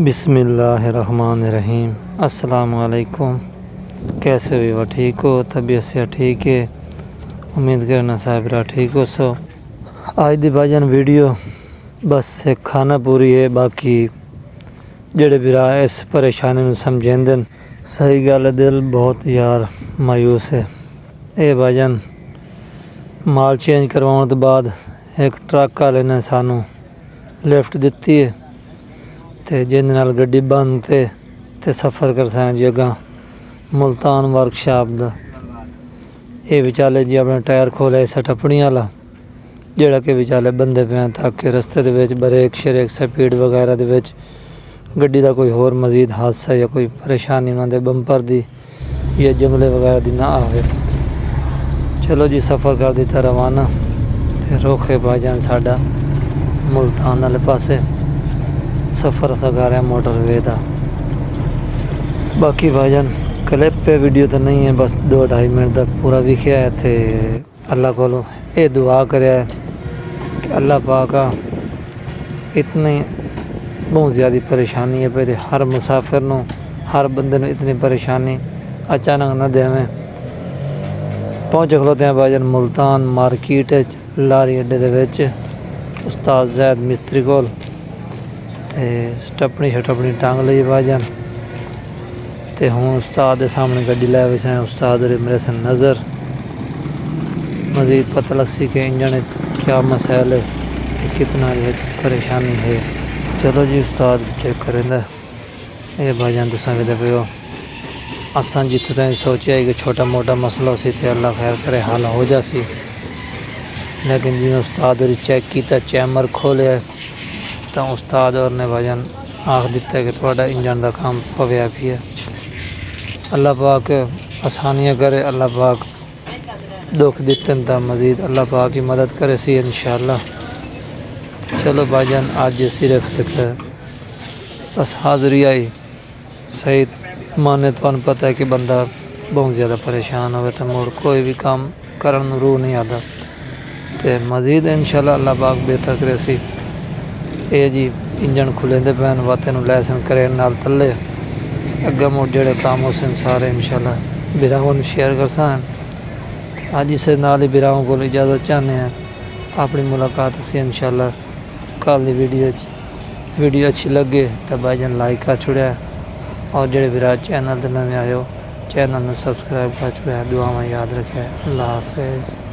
بسم اللہ الرحمن الرحیم۔ السلام علیکم، کیسے ہوئی وہ ٹھیک ہو؟ طبیعت سے ٹھیک ہے؟ امید کرنا صاحبرہ ٹھیک ہو سو۔ آج دی بھاجن ویڈیو بس ایک کھانا پوری ہے، باقی جڑے بھی رہا اس پریشانی نو سمجھیں دن صحیح گل ہے، دل بہت یار مایوس ہے۔ اے بھاجن مال چینج کروانے تو بعد ایک ٹرک والے نے سانوں لفٹ دتی ہے تے جن نال گڈی بند تے سفر کرساں جی اگاں ملتان ورکشاپ دا۔ یہ وچالے جی اپنا ٹائر کھولے سٹپنی والا جڑا کہ وچالے بندے پہ تاکہ رستے دے وچ بریک شریک سپیڈ وغیرہ دے وچ گڈی دا کوئی ہور مزید حادثہ یا کوئی پریشانی انہاں دے بمپر دی یا جنگلے وغیرہ دی نہ آوے۔ چلو جی سفر کر دیتا روانہ تے روکے بھاجان ساڈا ملتان والے پاسے سفر اسا کر رہے ہیں موٹر وے دا۔ باقی بھاجان کلپ پہ ویڈیو تو نہیں ہے، بس 2-2.5 منٹ دا پورا ویکھیا ہے تے اللہ کولو اے دعا کریا ہے کہ اللہ پاک اتنی بہت زیادہ پریشانی ہے پہ ہر مسافر نو ہر بندے نو اتنی پریشانی اچانک نہ دیویں۔ پہنچ کھلوتے ہیں بھاجان ملتان مارکیٹ لاری اڈے دے وچ استاد زید مستری کول تے سٹپنی ٹانگ لئی بھاجان تے ہوں استاد دے سامنے گڈی لے ویسے استاد میرے سے نظر مزید پتہ لگ سی کہ انجن کیا مسائل ہے تے کتنا یہ پریشانی ہے۔ چلو جی استاد چیک کریں دا اے بھاجان تو سمجھتے پہ ہو اساں جتنے تائیں سوچیا ہے کہ چھوٹا موٹا مسئلہ سی تے اللہ خیر کرے حل ہو جاسی، لیکن جی استاد نے چیک کیتا چیمبر کھولیا تو استاد اور نے بھاجان آخ دیتا ہے کہ تھوڑا انجن دا کام پویا بھی ہے۔ اللہ پاک آسانیاں کرے، اللہ پاک دکھ دیتے ہیں تا مزید اللہ پاک کی مدد کرے سی انشاءاللہ۔ چلو بھاجان آج صرف ایک بس حاضری آئی صحیح مانے تو پتہ ہے کہ بندہ بہت زیادہ پریشان ہوئے تو موڑ کوئی بھی کام کرن روح نہیں آتا تے مزید انشاءاللہ اللہ پاک بہتر کرے سی۔ اے جی انجن کھلیں دے پہن واتے نو لیسن کرے نال تلے اگہ موڑ جڑے کام ہو سن سارے انشاءاللہ براہوں شیئر کرساں۔ آج اسے نال ہی براہوں کو اجازت چاہنے ہیں، اپنی ملاقات سے انشاءاللہ کل دی ویڈیو اچھی لگے تو بھاجان لائک کر چھڑیا اور جڑے براہ چینل تے نویں آئے ہو چینل نو سبسکرائب کر چھڑیا۔ دعا میں یاد رکھے۔ اللہ حافظ۔